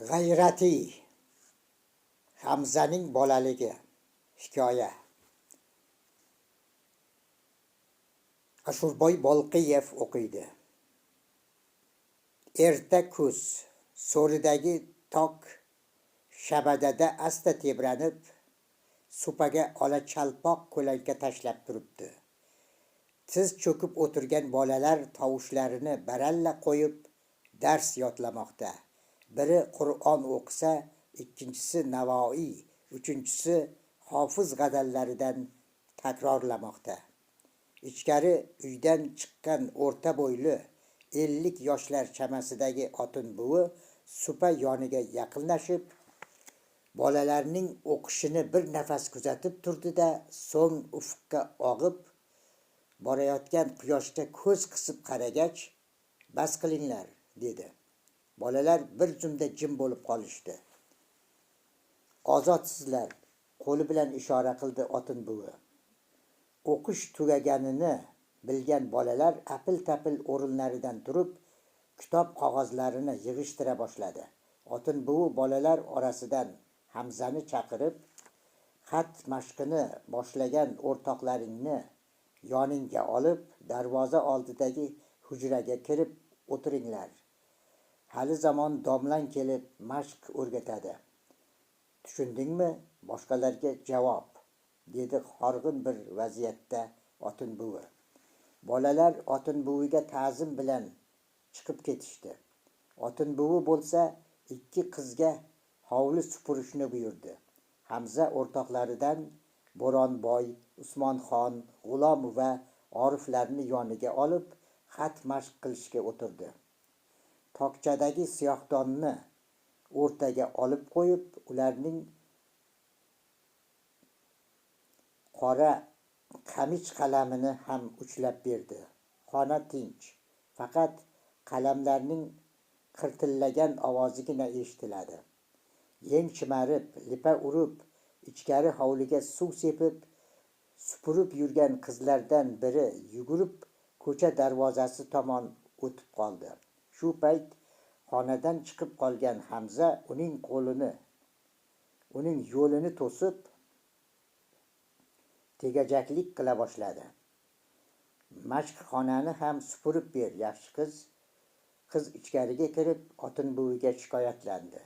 G'ayrati Hamzaning bolaligi hikoya. Ashurboy Bolqiyev o'qiydi. Erta kuz so'ridagi tok shabadada asta tebranib, supaga ola chalpoq ko'lanka tashlab turibdi. Tiz cho'kib o'tirgan bolalar tovushlarini baralla qo'yib dars yodlamoqda. Biri Qur'on o'qisa, ikkinchisi Navoiy, uchinchisi Hofiz g'azallaridan takrorlamoqda. Ichkari uydan chiqqan o'rta bo'yli 50 yoshlar chamasidagi Otin buvi supa yoniga yaqinlashib, bolalarning o'qishini bir nafas kuzatib turdi-da, so'ng ufqqa og'ib borayotgan quyoshga ko'z qisib qaragach, "Bas qilinglar", dedi. Bolalar bir zumda jim bo'lib qolishdi. "Ozodsizlar", qo'li bilan ishora qildi Otin buvi. O'qish tugaganini bilgan bolalar apil-tapil o'rinlaridan turib, kitob qog'ozlarini yig'ishtira boshladi. Otin buvi bolalar orasidan Hamzani chaqirib, "Xat mashqini boshlagan o'rtoqlaringni yoningga olib, darvoza oldidagi hujraga kirib o'tiringlar. Hali zamon domlang kelib mashq o'rgatadi. Tushundingmi?" Boshqalarga javob, dedi horg'in bir vaziyatda Otin buvi. Bolalar Otin buviga ta'zim bilan chiqib ketishdi. Otin buvi bo'lsa, 2 qizga hovli supurishni buyurdi. Hamza o'rtoqlaridan Bo'ronboy, Usmonxon, G'ulom va Oriflarni yoniga olib, xat mashq qilishga o'tirdi. Tokchadagi siyohdonni o'rtaga olib qo'yib, ularning qora qamich qalamini ham uchlab berdi. Xona tinch, faqat qalamlarning qirtillagan ovozigina eshitiladi. Yeng chimarib, lipa urib, ichkari hovliga suv sepib, supurib yurgan qizlardan biri yugurib ko'cha darvozasi tomon o'tib qoldi. Shu payt xonadan chiqib qolgan Hamza uning yo'lini to'sib, tegajaklik qila boshladi. "Mashqxonani ham supurib ber, yaxshi qiz." Qiz ichkariga kirib, Otin buviga shikoyatlandi.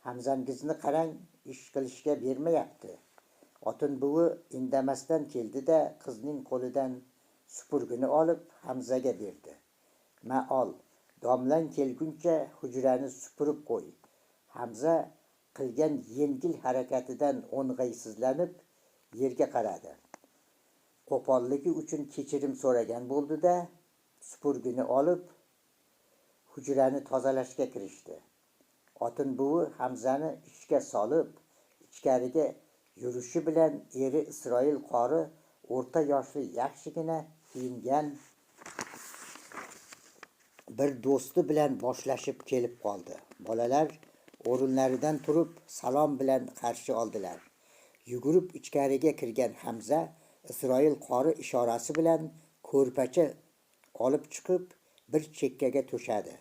"Hamzangizni qarang, ish qilishga bermayapti." Otin buvi indamasdan keldi-da, qizning qo'lidan supurgini olib Hamzaga berdi. "Ma ol, domlang kelguncha hujrani supurib qo'y." Hamza qilgan yengil harakatidan o'ng'aysizlanib yerga qaradi. Qo'polligi uchun kechirim so'ragan bo'ldi-da, supurgini olib hujrani tozalashga kirishdi. Otin buvi Hamzani ishga solib, ichkariga yurishi bilan eri Isroil qori o'rta yoshli, yaxshigina kiyingan bir do'sti bilan boshlashib kelib qoldi. Bolalar o'rinlaridan turib salom bilan qarshi oldilar. Yugurib ichkariga kirgan Hamza Isroil qori ishorasi bilan ko'rpacha olib chiqib bir chekkaga to'shadi.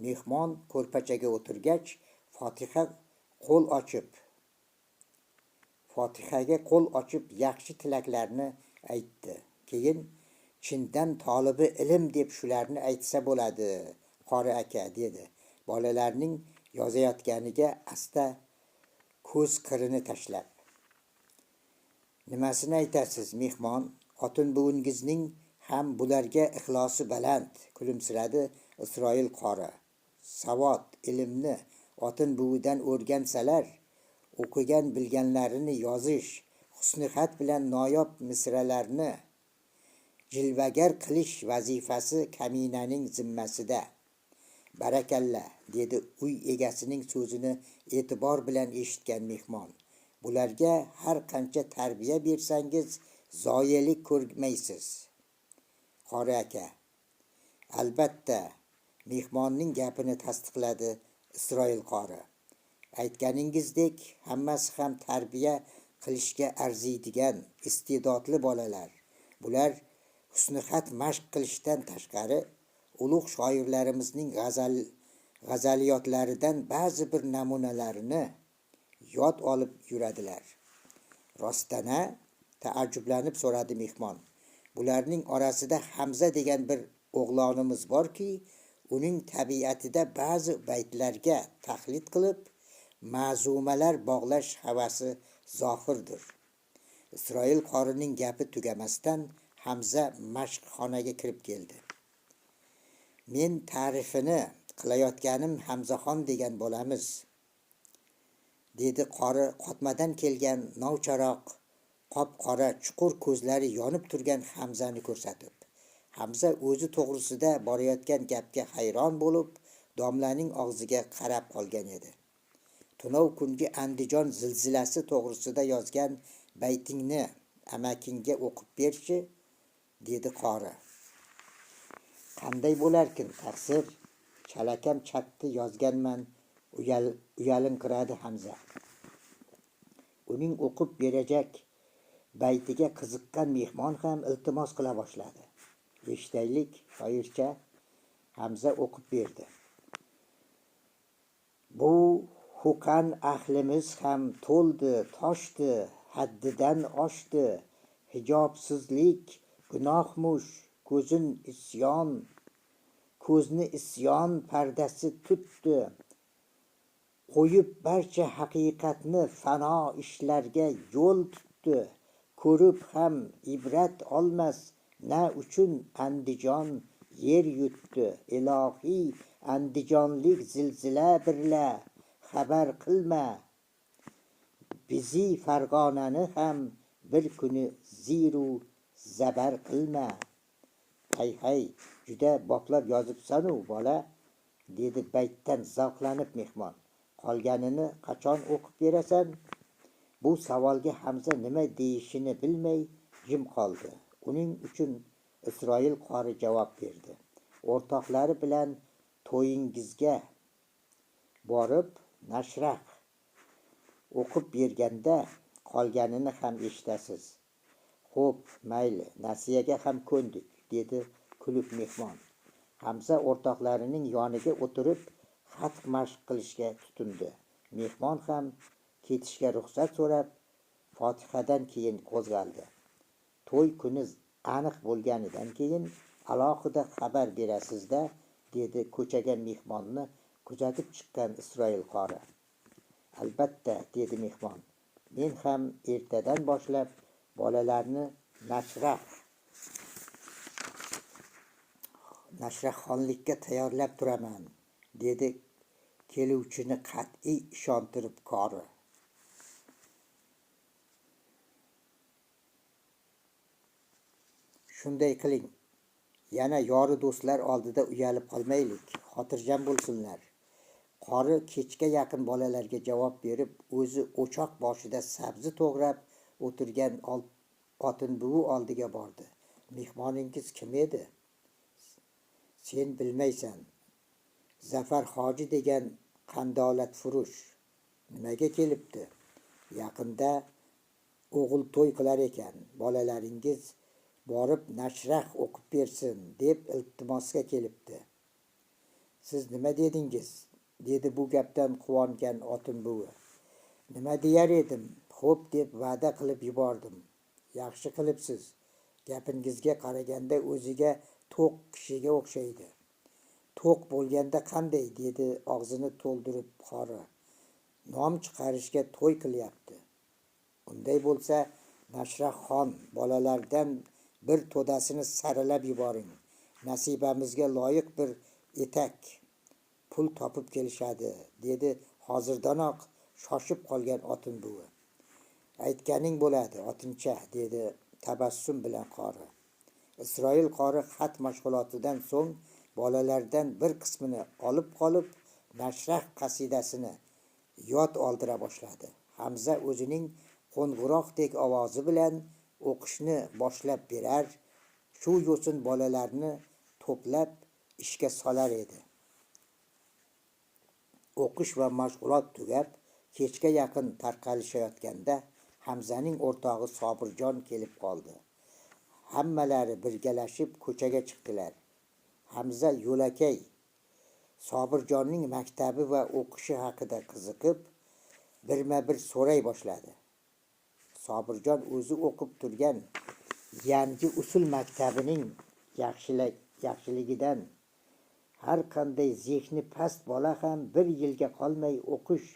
Mehmon ko'rpachaga o'tirgach, Fotihaga qo'l ochib yaxshi tilaklarni aytdi. Keyin "Chindan tolibi ilm deb shularni aytsa bo'ladi, qori aka", dedi. Bolalarning yozayotganiga asta ko'z qirini tashlab. "Nimasini aytasiz, mehmon? Otin buvingizning ham bularga ixlosi baland", kulimsiradi Isroil qori. "Savod, ilmni Otin buvidan o'rgansalar, o'qigan bilganlarini yozish, husnixat bilan noyob misralarni jilvagar qilish vazifasi kaminaning zimmasida." "Barakalla", dedi uy egasining so'zini e'tibor bilan eshitgan mehmon. "Bularga har qancha tarbiya bersangiz, zoyelik ko'rmaysiz, qori aka." "Albatta", mehmonning gapini tasdiqladi Isroil qori. "Aytganingizdek, hammasi ham tarbiya qilishga arziydigan iste'dodli bolalar. Bular husnixat mashq qilishdan tashqari ulug' shoirlarimizning g'azaliyotlaridan ba'zi bir namunalarini yod olib yuradilar. Rostana, taajjublanib so'radi mehmon. Bularning orasida Hamza degan bir o'g'lonimiz borki, uning tabiatida ba'zi baytlarga taqlid qilib, ma'zumalar bog'lash havasi zohirdir. Isroil qorining gapi tugamasdan Hamza mashqxonaga kirib keldi. Men ta'rifini qilayotganim Hamzaxon degan bo'lamiz, dedi qori qotmadan kelgan novcharoq, qop-qora chuqur ko'zlari yonib turgan Hamzani ko'rsatib. Hamza o'zi to'g'risida borayotgan gapga hayron bo'lib, domlaning og'ziga qarab qolgan edi. Tunov kungi Andijon zilzilasi to'g'risida yozgan baytingni amakingga o'qib berchi, dedi qori. Qanday bo'larkin, taqsir, chalakam chatni yozganman, uyalinqiradi Hamza. Uning o'qib berajak baytiga qiziqqan mehmon ham iltimos qila boshladi. Eshitaylik, shoircha. Hamza o'qib berdi. Bu hukan ahlimiz ham to'ldi, toshdi, haddidan oshdi. Hijobsizlik gunohmush, ko'zni isyon pardasi tutdi. Qo'yib barcha haqiqatni fano ishlarga yo'l tutdi. Ko'rib ham ibrat olmas, na uchun Andijon yer yutdi. Ilohiy andijonlik zilzila birla xabar qilma. Bizi Farg'onani ham bir kuni ziru zabar qilma. Hay, juda boplab yozibsan-u, bola, dedi baytdan zavqlanib mehmon. Qolganini qachon o'qib berasan? Bu savolga Hamza nima deyishini bilmay jim qoldi. Uning uchun Isroil qori javob berdi. O'rtoqlari bilan to'yingizga borib nashrah o'qib berganda qolganini ham eshitasiz. Xo'p, mayli, nasiyaga ham ko'ndik, dedi kulib mehmon. Hamza o'rtoqlarining yoniga o'tirib xat mashq qilishga tutindi. Mehmon ham ketishga ruxsat so'rab, Fotihadan keyin qo'zg'aldi. To'y kuni aniq bo'lganidan keyin alohida xabar berasiz-da, dedi ko'chaga mehmonni kuzatib chiqqan Isroil qori. Albatta, dedi mehmon. Men ham ertadan boshlab bolalarni nashrahxonlikka tayyorlab turaman, dedi keluvchini qat'iy ishontirib qori. Shunday qiling, yana yori do'stlar oldida uyalib qolmaylik, xotirjam bo'lsinlar. Qori kechga yaqin bolalarga javob berib, o'zi o'choq boshida sabzi to'g'rab o'tirgan Otin buvi oldiga bordi. Mehmoningiz kim edi? Sen bilmaysan. Zafar hoji degan qandolatfurush. Nimaga kelibdi? Yaqinda o'g'il to'y qilar ekan. Bolalaringiz borib nashrah o'qib bersin deb iltimosga kelibdi. Siz nima dedingiz? Dedi bu gapdan quvongan Otin buvi. Nima deyar edim? Xo'p deb va'da qilib yubordim. Yaxshi qilibsiz. Gapingizga qaraganda o'ziga to'q kishiga o'xshaydi. To'q bo'lganda qanday, dedi og'zini to'ldirib qori. Nom chiqarishga to'y qilyapti. Unday bo'lsa, Nashrahxon bolalardan bir to'dasini saralab yuboring. Nasibamizga loyiq bir etak pul topib kelishadi, dedi hozirdanoq shoshib qolgan Otin buvi. Aytganing bo'ladi, Otincha, dedi tabassum bilan qori. Isroil qori xat mashg'ulotidan so'ng bolalardan bir qismini olib qolib, nashrah qasidasini yod oldira boshladi. Hamza o'zining qo'ng'iroqdek ovozi bilan o'qishni boshlab berar, shu yo'sin bolalarni to'plab ishga solar edi. O'qish va mashg'ulot tugab, kechga yaqin tarqalishayotganda Hamzaning o'rtog'i Sobirjon kelib qoldi. Hammalari birgalashib ko'chaga chiqdilar. Hamza yo'lakay Sobirjonning maktabi va o'qishi haqida qiziqib, birma-bir so'ray boshladi. Sobirjon o'zi o'qib turgan yangi usul maktabining yaxshiligidan har qanday zehni past bola ham bir yilga qolmay o'qish,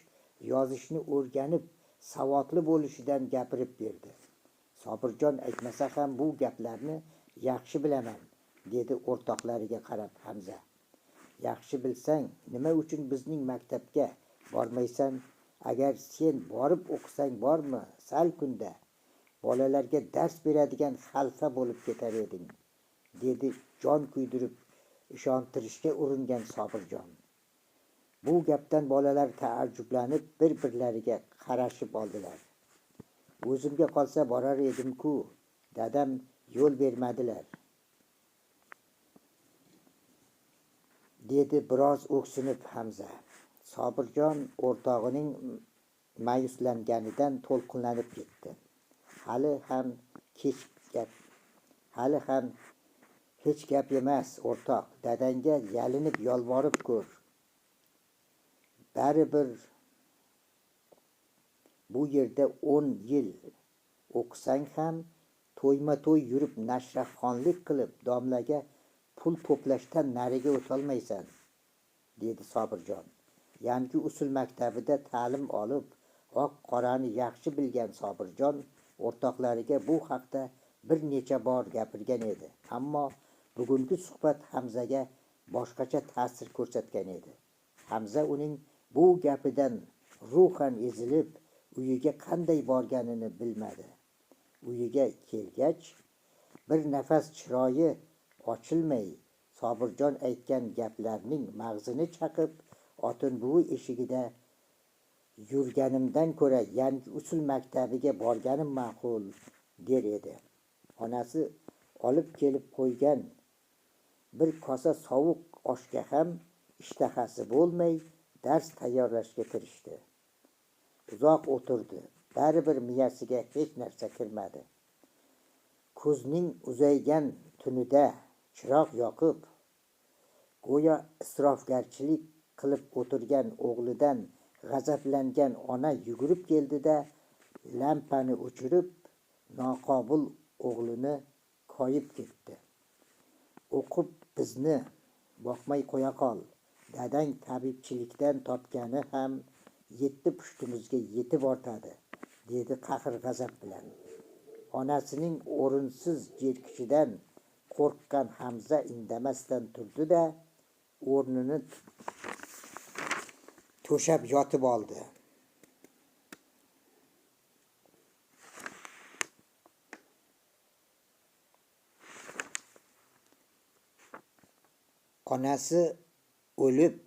yozishni o'rganib, savodli bo'lishidan gapirib berdi. Sobirjon aytmasa ham bu gaplarni yaxshi bilaman, dedi o'rtoqlariga qarab Hamza. Yaxshi bilsang, nima uchun bizning maktabga bormaysan? Agar sen borib o'qisang bormi, sal kunda bolalarga dars beradigan xalfa bo'lib ketar eding, dedi jon kuydirib ishontirishga uringan Sobirjon. Bu gapdan bolalar taajjublanib bir-birlariga qarashib oldilar. O'zimga qolsa borar edim-ku, dadam yo'l bermadilar, dedi biroz o'ksinib Hamza. Sobirjon o'rtog'ining ma'yuslanganidan to'lqinlanib ketdi. Hali ham hech gap emas, o'rtoq. Dadangga yalinib yolvorib ko'r. Baribir bu yerda 10 yil o'qisang ham to'yma-to'y yurib nashrafxonlik qilib domlaga pul to'plashdan nariga o'tolmaysan, dedi Sobirjon. Yangi usul maktabida ta'lim olib, oq-qorani yaxshi bilgan Sobirjon o'rtoqlariga bu haqda bir necha bor gapirgan edi. Ammo bugungi suhbat Hamzaga boshqacha ta'sir ko'rsatgan edi. Hamza uning bu gapidan ruhan ezilib, uyiga qanday borganini bilmadi. Uyiga kelgach, bir nafas chiroyi ochilmay, Sobirjon aytgan gaplarning mag'zini chaqib, Otin buvi eshigida yurganimdan ko'ra yangi usul maktabiga borganim ma'qul, der edi. Onasi olib kelib qo'ygan bir kosa sovuq oshga ham ishtahasi bo'lmay dars tayyorlashga kirishdi. Uzoq o'tirdi, baribir miyasiga hech narsa kirmadi. Kuzning uzaygan tunida chiroq yoqib, go'yo isrofgarchilik qilib o'tirgan o'g'lidan g'azablangan ona yugurib keldida lampani o'chirib, noqobil o'g'lini koyib ketdi. O'qib bizni boqmay qo'ya qol. Dadang tabibchilikdan topgani ham yetti pushtimizga yetib ortadi, dedi qahr g'azab bilan. Onasining o'rinsiz jerkishidan qo'rqqan Hamza indamasdan turdi-da, o'rnini to'shab yotib oldi. Onasi o'lib,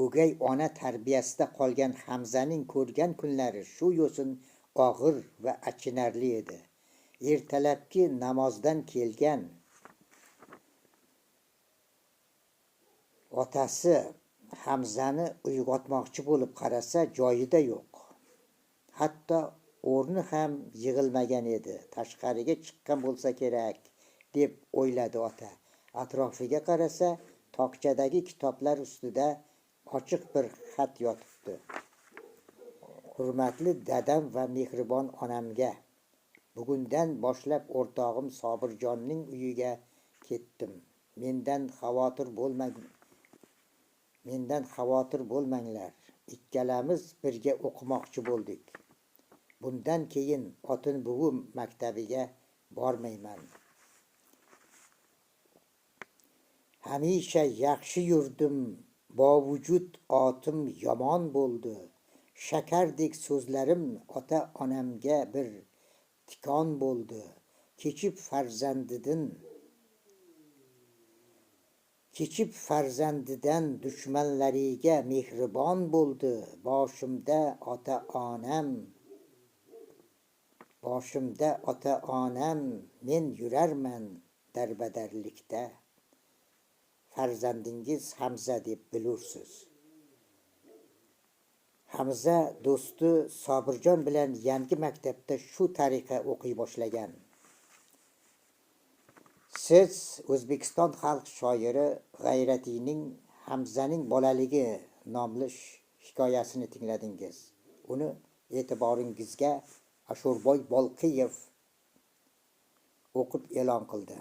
o'gay ona tarbiyasida qolgan Hamzaning ko'rgan kunlari shu yo'sin og'ir va achinarli edi. Ertalabki namozdan kelgan otasi Hamzani uyg'otmoqchi bo'lib qarasa, joyida yo'q. Hatto o'rni ham yig'ilmagan edi. Tashqariga chiqqan bo'lsa kerak, deb o'yladi ota. Atrofiga qarasa, tokchadagi kitoblar ustida ochiq bir xat yotibdi. Hurmatli dadam va mehribon onamga, bugundan boshlab o'rtog'im Sobirjonning uyiga ketdim. Mendan xavotir bo'lmanglar. Ikkalamiz birga o'qimoqchi bo'ldik. Bundan keyin Otin buvi maktabiga bormayman. Hamisha yaxshi yurdim, bovujud otim yomon bo'ldi. Shakardek so'zlarim ota-onamga bir tikon bo'ldi. Kechib farzandidan dushmanlariga mehribon bo'ldi. Boshimda ota-onam, men yurarman darbadarlikda. Farzandingiz Hamza deb bilursiz. Hamza do'sti Sobirjon bilan yangi maktabda shu tariqa o'qiy boshlagan. Siz O'zbekiston xalq shoiri G'ayratiyning Hamzaning bolaligi nomli hikoyasini tingladingiz. Uni e'tiboringizga Ashurboy Bolqiyev o'qib e'lon qildi.